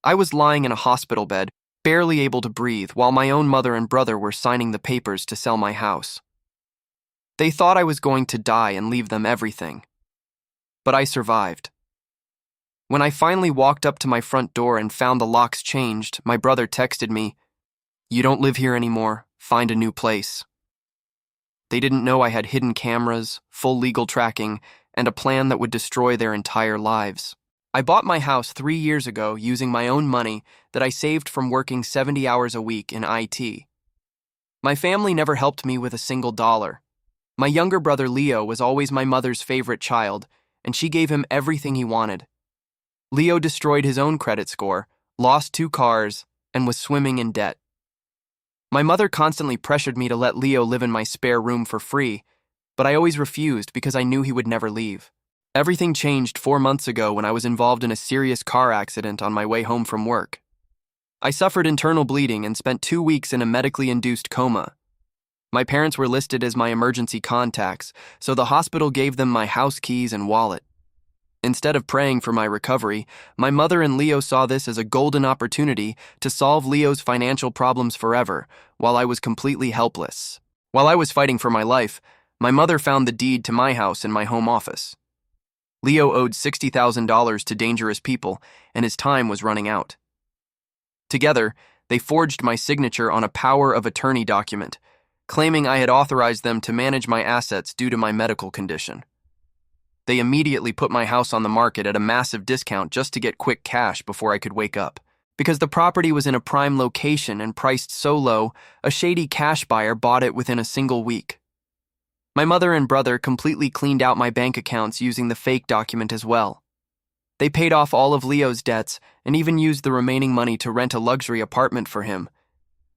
I was lying in a hospital bed, barely able to breathe, while my own mother and brother were signing the papers to sell my house. They thought I was going to die and leave them everything. But I survived. When I finally walked up to my front door and found the locks changed, my brother texted me, "You don't live here anymore. Find a new place." They didn't know I had hidden cameras, full legal tracking, and a plan that would destroy their entire lives. I bought my house 3 years ago using my own money that I saved from working 70 hours a week in IT. My family never helped me with a single dollar. My younger brother Leo was always my mother's favorite child, and she gave him everything he wanted. Leo destroyed his own credit score, lost 2 cars, and was swimming in debt. My mother constantly pressured me to let Leo live in my spare room for free, but I always refused because I knew he would never leave. Everything changed 4 months ago when I was involved in a serious car accident on my way home from work. I suffered internal bleeding and spent 2 weeks in a medically induced coma. My parents were listed as my emergency contacts, so the hospital gave them my house keys and wallet. Instead of praying for my recovery, my mother and Leo saw this as a golden opportunity to solve Leo's financial problems forever, while I was completely helpless. While I was fighting for my life, my mother found the deed to my house in my home office. Leo owed $60,000 to dangerous people, and his time was running out. Together, they forged my signature on a power of attorney document, claiming I had authorized them to manage my assets due to my medical condition. They immediately put my house on the market at a massive discount just to get quick cash before I could wake up. Because the property was in a prime location and priced so low, a shady cash buyer bought it within a single week. My mother and brother completely cleaned out my bank accounts using the fake document as well. They paid off all of Leo's debts and even used the remaining money to rent a luxury apartment for him.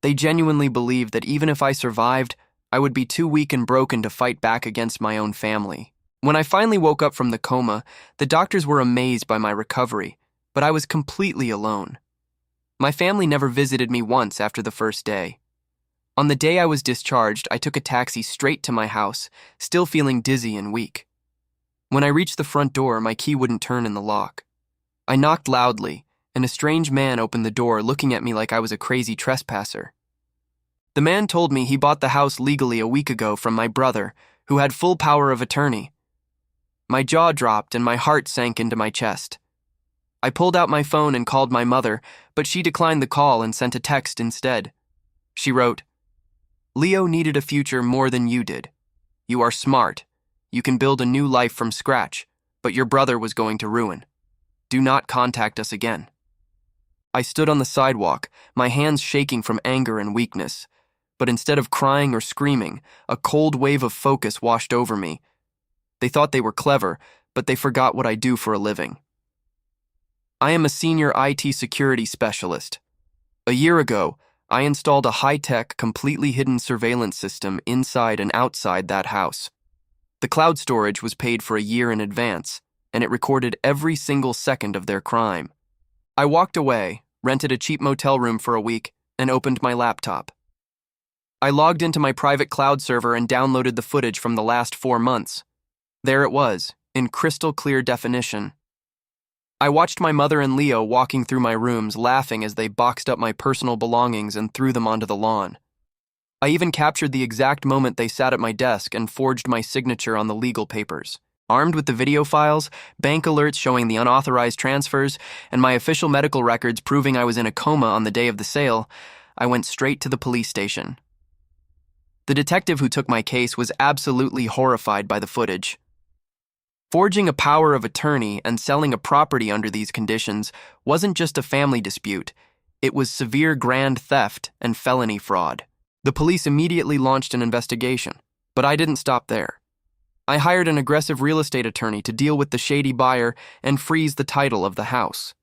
They genuinely believed that even if I survived, I would be too weak and broken to fight back against my own family. When I finally woke up from the coma, the doctors were amazed by my recovery, but I was completely alone. My family never visited me once after the first day. On the day I was discharged, I took a taxi straight to my house, still feeling dizzy and weak. When I reached the front door, my key wouldn't turn in the lock. I knocked loudly, and a strange man opened the door looking at me like I was a crazy trespasser. The man told me he bought the house legally a week ago from my brother, who had full power of attorney. My jaw dropped and my heart sank into my chest. I pulled out my phone and called my mother, but she declined the call and sent a text instead. She wrote, "Leo needed a future more than you did. You are smart. You can build a new life from scratch, but your brother was going to ruin. Do not contact us again." I stood on the sidewalk, my hands shaking from anger and weakness, but instead of crying or screaming, a cold wave of focus washed over me. They thought they were clever, but they forgot what I do for a living. I am a senior IT security specialist. A year ago, I installed a high-tech, completely hidden surveillance system inside and outside that house. The cloud storage was paid for a year in advance, and it recorded every single second of their crime. I walked away, rented a cheap motel room for a week, and opened my laptop. I logged into my private cloud server and downloaded the footage from the last 4 months. There it was, in crystal clear definition. I watched my mother and Leo walking through my rooms, laughing as they boxed up my personal belongings and threw them onto the lawn. I even captured the exact moment they sat at my desk and forged my signature on the legal papers. Armed with the video files, bank alerts showing the unauthorized transfers, and my official medical records proving I was in a coma on the day of the sale, I went straight to the police station. The detective who took my case was absolutely horrified by the footage. Forging a power of attorney and selling a property under these conditions wasn't just a family dispute, it was severe grand theft and felony fraud. The police immediately launched an investigation, but I didn't stop there. I hired an aggressive real estate attorney to deal with the shady buyer and freeze the title of the house.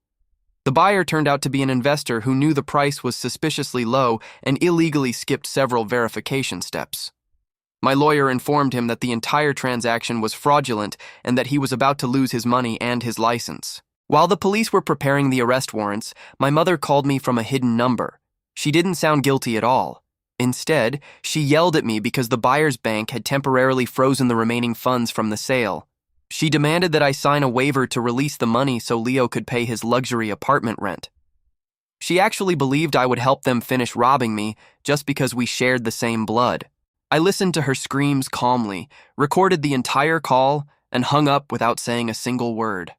The buyer turned out to be an investor who knew the price was suspiciously low and illegally skipped several verification steps. My lawyer informed him that the entire transaction was fraudulent and that he was about to lose his money and his license. While the police were preparing the arrest warrants, my mother called me from a hidden number. She didn't sound guilty at all. Instead, she yelled at me because the buyer's bank had temporarily frozen the remaining funds from the sale. She demanded that I sign a waiver to release the money so Leo could pay his luxury apartment rent. She actually believed I would help them finish robbing me just because we shared the same blood. I listened to her screams calmly, recorded the entire call, and hung up without saying a single word.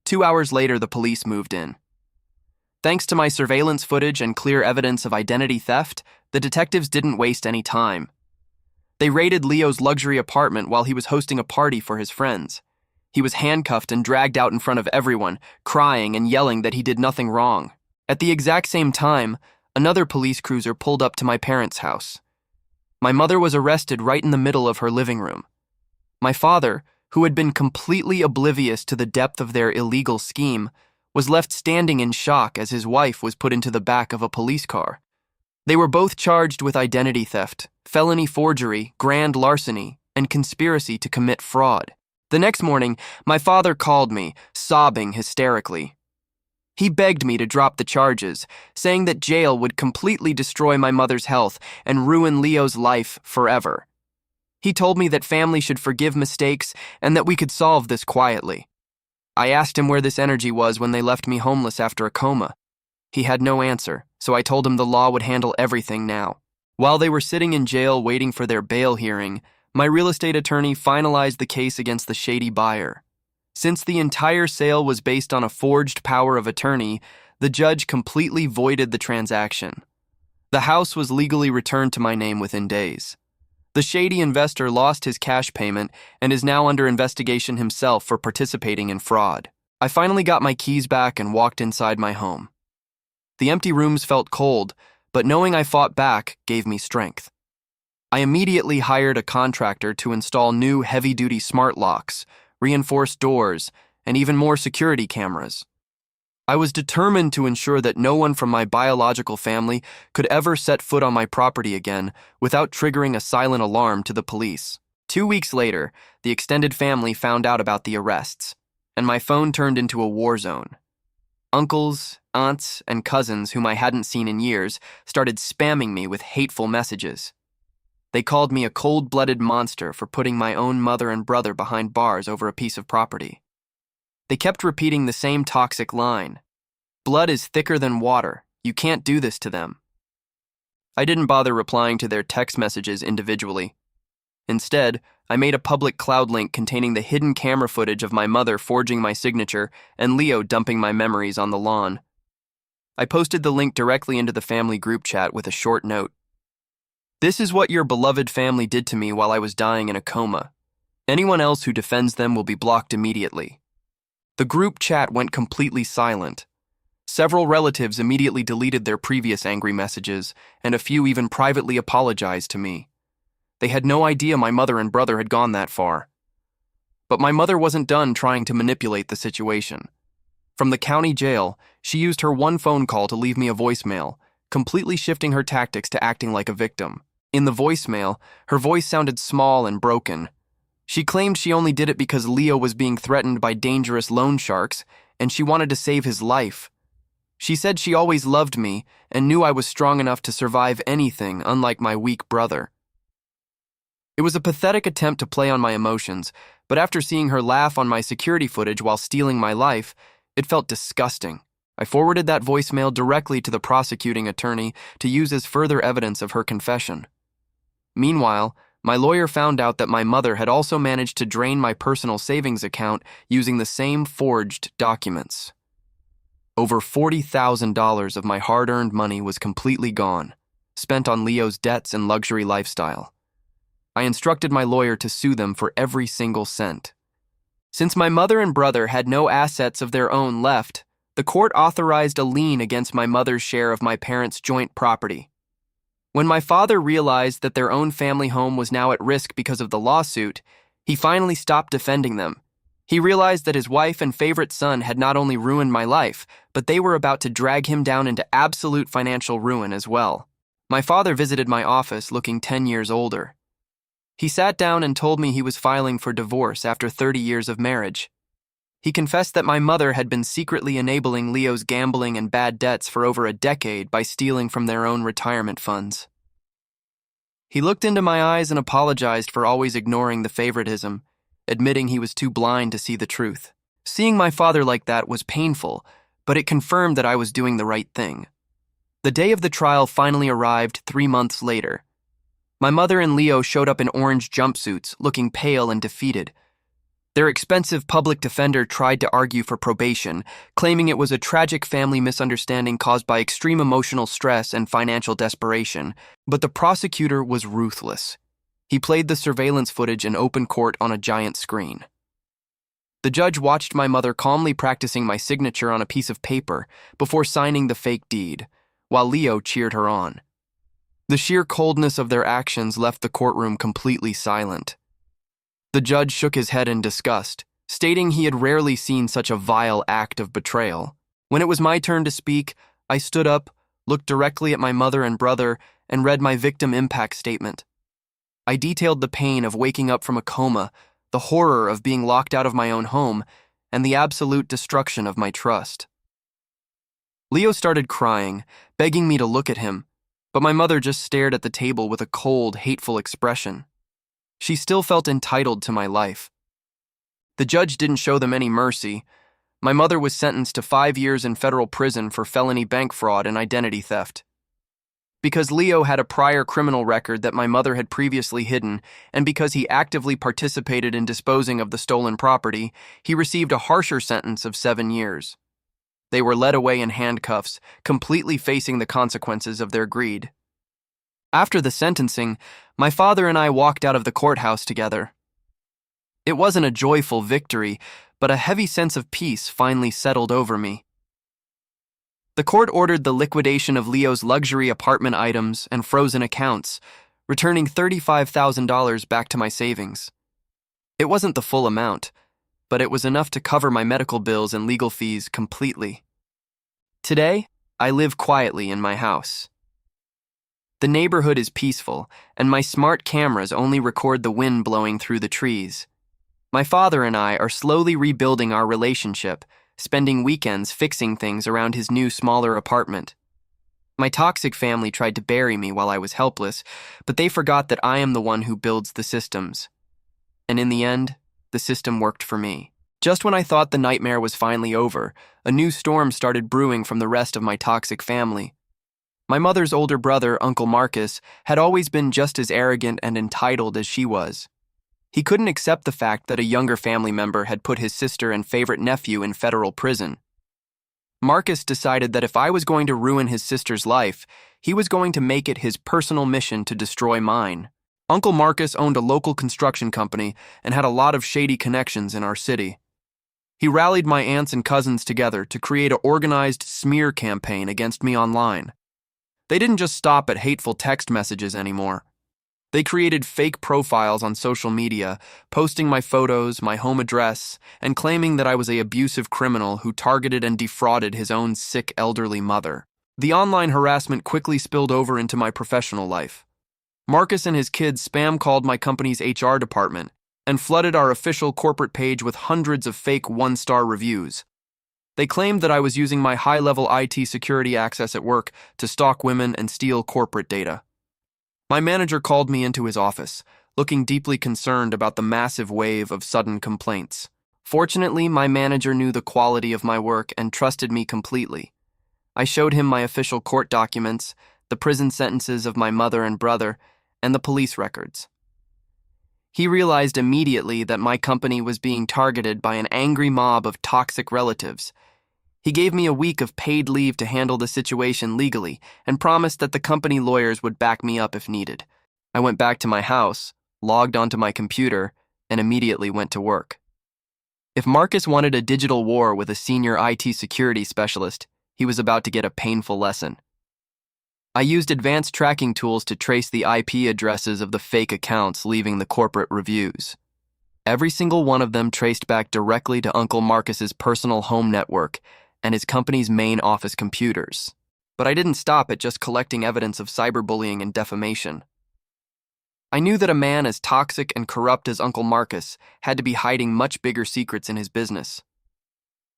2 hours later, the police moved in. Thanks to my surveillance footage and clear evidence of identity theft, the detectives didn't waste any time. They raided Leo's luxury apartment while he was hosting a party for his friends. He was handcuffed and dragged out in front of everyone, crying and yelling that he did nothing wrong. At the exact same time, another police cruiser pulled up to my parents' house. My mother was arrested right in the middle of her living room. My father, who had been completely oblivious to the depth of their illegal scheme, was left standing in shock as his wife was put into the back of a police car. They were both charged with identity theft, felony forgery, grand larceny, and conspiracy to commit fraud. The next morning, my father called me, sobbing hysterically. He begged me to drop the charges, saying that jail would completely destroy my mother's health and ruin Leo's life forever. He told me that family should forgive mistakes and that we could solve this quietly. I asked him where this energy was when they left me homeless after a coma. He had no answer, so I told him the law would handle everything now. While they were sitting in jail waiting for their bail hearing, my real estate attorney finalized the case against the shady buyer. Since the entire sale was based on a forged power of attorney, the judge completely voided the transaction. The house was legally returned to my name within days. The shady investor lost his cash payment and is now under investigation himself for participating in fraud. I finally got my keys back and walked inside my home. The empty rooms felt cold, but knowing I fought back gave me strength. I immediately hired a contractor to install new heavy-duty smart locks, reinforced doors, and even more security cameras. I was determined to ensure that no one from my biological family could ever set foot on my property again without triggering a silent alarm to the police. 2 weeks later, the extended family found out about the arrests, and my phone turned into a war zone. Uncles, aunts, and cousins whom I hadn't seen in years started spamming me with hateful messages. They called me a cold-blooded monster for putting my own mother and brother behind bars over a piece of property. They kept repeating the same toxic line. Blood is thicker than water. You can't do this to them. I didn't bother replying to their text messages individually. Instead, I made a public cloud link containing the hidden camera footage of my mother forging my signature and Leo dumping my memories on the lawn. I posted the link directly into the family group chat with a short note. This is what your beloved family did to me while I was dying in a coma. Anyone else who defends them will be blocked immediately. The group chat went completely silent. Several relatives immediately deleted their previous angry messages, and a few even privately apologized to me. They had no idea my mother and brother had gone that far. But my mother wasn't done trying to manipulate the situation. From the county jail, she used her one phone call to leave me a voicemail, completely shifting her tactics to acting like a victim. In the voicemail, her voice sounded small and broken. She claimed she only did it because Leo was being threatened by dangerous loan sharks, and she wanted to save his life. She said she always loved me and knew I was strong enough to survive anything, unlike my weak brother. It was a pathetic attempt to play on my emotions, but after seeing her laugh on my security footage while stealing my life, it felt disgusting. I forwarded that voicemail directly to the prosecuting attorney to use as further evidence of her confession. Meanwhile, my lawyer found out that my mother had also managed to drain my personal savings account using the same forged documents. Over $40,000 of my hard-earned money was completely gone, spent on Leo's debts and luxury lifestyle. I instructed my lawyer to sue them for every single cent. Since my mother and brother had no assets of their own left, the court authorized a lien against my mother's share of my parents' joint property. When my father realized that their own family home was now at risk because of the lawsuit, he finally stopped defending them. He realized that his wife and favorite son had not only ruined my life, but they were about to drag him down into absolute financial ruin as well. My father visited my office looking 10 years older. He sat down and told me he was filing for divorce after 30 years of marriage. He confessed that my mother had been secretly enabling Leo's gambling and bad debts for over a decade by stealing from their own retirement funds. He looked into my eyes and apologized for always ignoring the favoritism, admitting he was too blind to see the truth. Seeing my father like that was painful, but it confirmed that I was doing the right thing. The day of the trial finally arrived 3 months later. My mother and Leo showed up in orange jumpsuits, looking pale and defeated. Their expensive public defender tried to argue for probation, claiming it was a tragic family misunderstanding caused by extreme emotional stress and financial desperation, but the prosecutor was ruthless. He played the surveillance footage in open court on a giant screen. The judge watched my mother calmly practicing my signature on a piece of paper before signing the fake deed, while Leo cheered her on. The sheer coldness of their actions left the courtroom completely silent. The judge shook his head in disgust, stating he had rarely seen such a vile act of betrayal. When it was my turn to speak, I stood up, looked directly at my mother and brother, and read my victim impact statement. I detailed the pain of waking up from a coma, the horror of being locked out of my own home, and the absolute destruction of my trust. Leo started crying, begging me to look at him, but my mother just stared at the table with a cold, hateful expression. She still felt entitled to my life. The judge didn't show them any mercy. My mother was sentenced to 5 years in federal prison for felony bank fraud and identity theft. Because Leo had a prior criminal record that my mother had previously hidden, and because he actively participated in disposing of the stolen property, he received a harsher sentence of 7 years. They were led away in handcuffs, completely facing the consequences of their greed. After the sentencing, my father and I walked out of the courthouse together. It wasn't a joyful victory, but a heavy sense of peace finally settled over me. The court ordered the liquidation of Leo's luxury apartment items and frozen accounts, returning $35,000 back to my savings. It wasn't the full amount, but it was enough to cover my medical bills and legal fees completely. Today, I live quietly in my house. The neighborhood is peaceful, and my smart cameras only record the wind blowing through the trees. My father and I are slowly rebuilding our relationship, spending weekends fixing things around his new, smaller apartment. My toxic family tried to bury me while I was helpless, but they forgot that I am the one who builds the systems. And in the end, the system worked for me. Just when I thought the nightmare was finally over, a new storm started brewing from the rest of my toxic family. My mother's older brother, Uncle Marcus, had always been just as arrogant and entitled as she was. He couldn't accept the fact that a younger family member had put his sister and favorite nephew in federal prison. Marcus decided that if I was going to ruin his sister's life, he was going to make it his personal mission to destroy mine. Uncle Marcus owned a local construction company and had a lot of shady connections in our city. He rallied my aunts and cousins together to create an organized smear campaign against me online. They didn't just stop at hateful text messages anymore. They created fake profiles on social media, posting my photos, my home address, and claiming that I was an abusive criminal who targeted and defrauded his own sick elderly mother. The online harassment quickly spilled over into my professional life. Marcus and his kids spam called my company's HR department and flooded our official corporate page with hundreds of fake one-star reviews. They claimed that I was using my high-level IT security access at work to stalk women and steal corporate data. My manager called me into his office, looking deeply concerned about the massive wave of sudden complaints. Fortunately, my manager knew the quality of my work and trusted me completely. I showed him my official court documents, the prison sentences of my mother and brother, and the police records. He realized immediately that my company was being targeted by an angry mob of toxic relatives. He gave me a week of paid leave to handle the situation legally and promised that the company lawyers would back me up if needed. I went back to my house, logged onto my computer, and immediately went to work. If Marcus wanted a digital war with a senior IT security specialist, he was about to get a painful lesson. I used advanced tracking tools to trace the IP addresses of the fake accounts leaving the corporate reviews. Every single one of them traced back directly to Uncle Marcus's personal home network and his company's main office computers. But I didn't stop at just collecting evidence of cyberbullying and defamation. I knew that a man as toxic and corrupt as Uncle Marcus had to be hiding much bigger secrets in his business.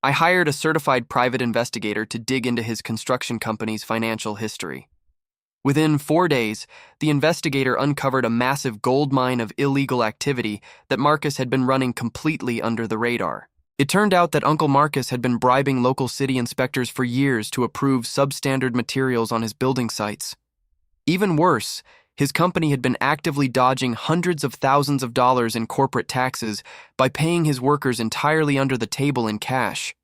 I hired a certified private investigator to dig into his construction company's financial history. Within 4 days, the investigator uncovered a massive goldmine of illegal activity that Marcus had been running completely under the radar. It turned out that Uncle Marcus had been bribing local city inspectors for years to approve substandard materials on his building sites. Even worse, his company had been actively dodging hundreds of thousands of dollars in corporate taxes by paying his workers entirely under the table in cash.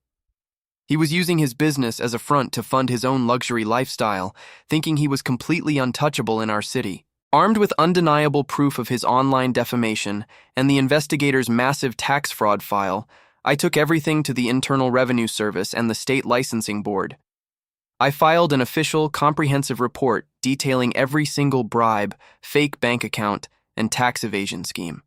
He was using his business as a front to fund his own luxury lifestyle, thinking he was completely untouchable in our city. Armed with undeniable proof of his online defamation and the investigator's massive tax fraud file, I took everything to the Internal Revenue Service and the State Licensing Board. I filed an official, comprehensive report detailing every single bribe, fake bank account, and tax evasion scheme.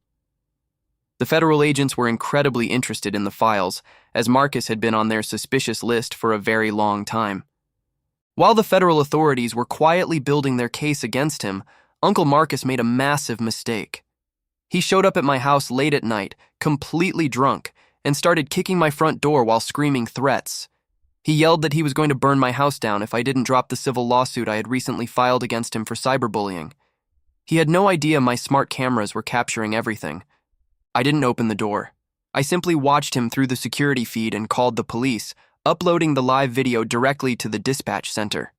The federal agents were incredibly interested in the files, as Marcus had been on their suspicious list for a very long time. While the federal authorities were quietly building their case against him, Uncle Marcus made a massive mistake. He showed up at my house late at night, completely drunk, and started kicking my front door while screaming threats. He yelled that he was going to burn my house down if I didn't drop the civil lawsuit I had recently filed against him for cyberbullying. He had no idea my smart cameras were capturing everything. I didn't open the door. I simply watched him through the security feed and called the police, uploading the live video directly to the dispatch center.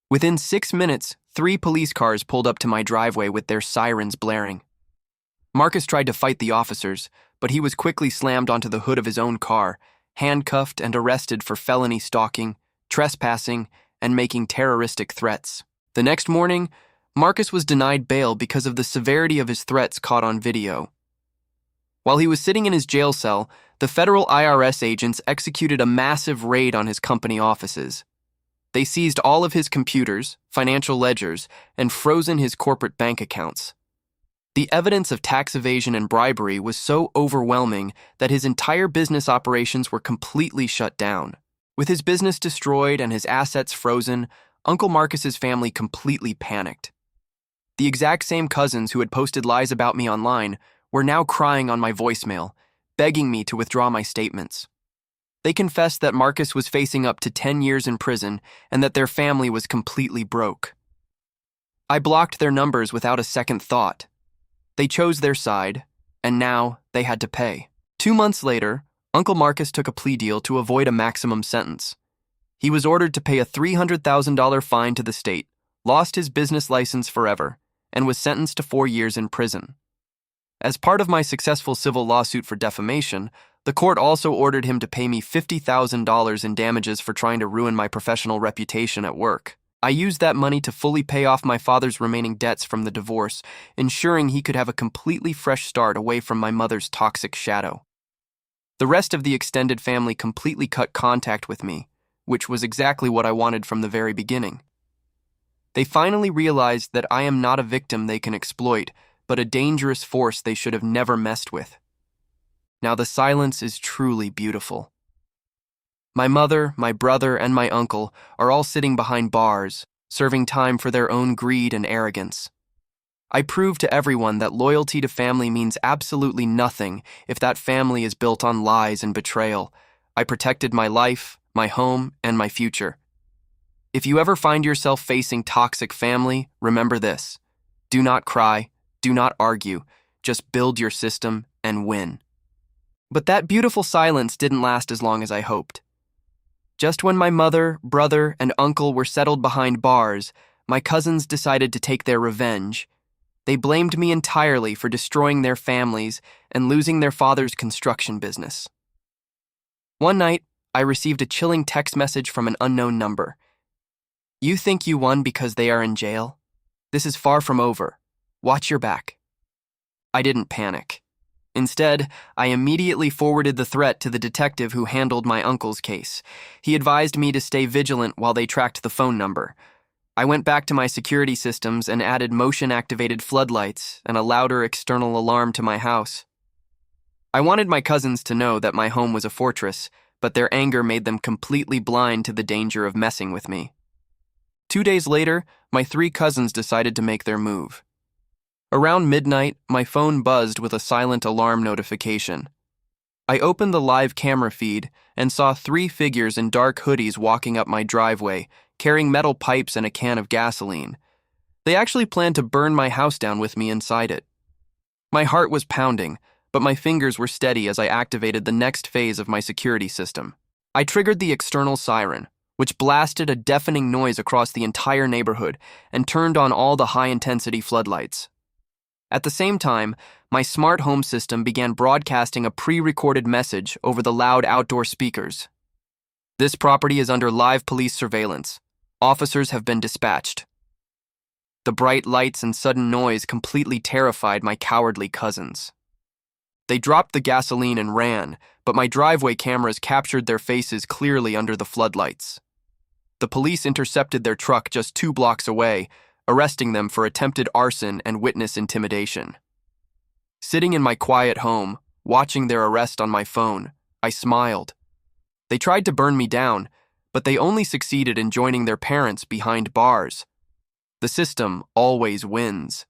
Within 6 minutes, 3 police cars pulled up to my driveway with their sirens blaring. Marcus tried to fight the officers, but he was quickly slammed onto the hood of his own car, handcuffed and arrested for felony stalking, trespassing, and making terroristic threats. The next morning, Marcus was denied bail because of the severity of his threats caught on video. While he was sitting in his jail cell, the federal IRS agents executed a massive raid on his company offices. They seized all of his computers, financial ledgers, and frozen his corporate bank accounts. The evidence of tax evasion and bribery was so overwhelming that his entire business operations were completely shut down. With his business destroyed and his assets frozen, Uncle Marcus's family completely panicked. The exact same cousins who had posted lies about me online were now crying on my voicemail, begging me to withdraw my statements. They confessed that Marcus was facing up to 10 years in prison and that their family was completely broke. I blocked their numbers without a second thought. They chose their side, and now they had to pay. 2 months later, Uncle Marcus took a plea deal to avoid a maximum sentence. He was ordered to pay a $300,000 fine to the state, lost his business license forever, and was sentenced to 4 years in prison. As part of my successful civil lawsuit for defamation, the court also ordered him to pay me $50,000 in damages for trying to ruin my professional reputation at work. I used that money to fully pay off my father's remaining debts from the divorce, ensuring he could have a completely fresh start away from my mother's toxic shadow. The rest of the extended family completely cut contact with me, which was exactly what I wanted from the very beginning. They finally realized that I am not a victim they can exploit, but a dangerous force they should have never messed with. Now the silence is truly beautiful. My mother, my brother, and my uncle are all sitting behind bars, serving time for their own greed and arrogance. I prove to everyone that loyalty to family means absolutely nothing if that family is built on lies and betrayal. I protected my life, my home, and my future. If you ever find yourself facing toxic family, remember this. Do not cry, do not argue, just build your system and win. But that beautiful silence didn't last as long as I hoped. Just when my mother, brother, and uncle were settled behind bars, my cousins decided to take their revenge. They blamed me entirely for destroying their families and losing their father's construction business. One night, I received a chilling text message from an unknown number. You think you won because they are in jail? This is far from over. Watch your back. I didn't panic. Instead, I immediately forwarded the threat to the detective who handled my uncle's case. He advised me to stay vigilant while they tracked the phone number. I went back to my security systems and added motion-activated floodlights and a louder external alarm to my house. I wanted my cousins to know that my home was a fortress, but their anger made them completely blind to the danger of messing with me. 2 days later, my 3 cousins decided to make their move. Around midnight, my phone buzzed with a silent alarm notification. I opened the live camera feed and saw 3 figures in dark hoodies walking up my driveway, carrying metal pipes and a can of gasoline. They actually planned to burn my house down with me inside it. My heart was pounding, but my fingers were steady as I activated the next phase of my security system. I triggered the external siren, which blasted a deafening noise across the entire neighborhood and turned on all the high-intensity floodlights. At the same time, my smart home system began broadcasting a pre-recorded message over the loud outdoor speakers. This property is under live police surveillance. Officers have been dispatched. The bright lights and sudden noise completely terrified my cowardly cousins. They dropped the gasoline and ran, but my driveway cameras captured their faces clearly under the floodlights. The police intercepted their truck just 2 blocks away, arresting them for attempted arson and witness intimidation. Sitting in my quiet home, watching their arrest on my phone, I smiled. They tried to burn me down, but they only succeeded in joining their parents behind bars. The system always wins.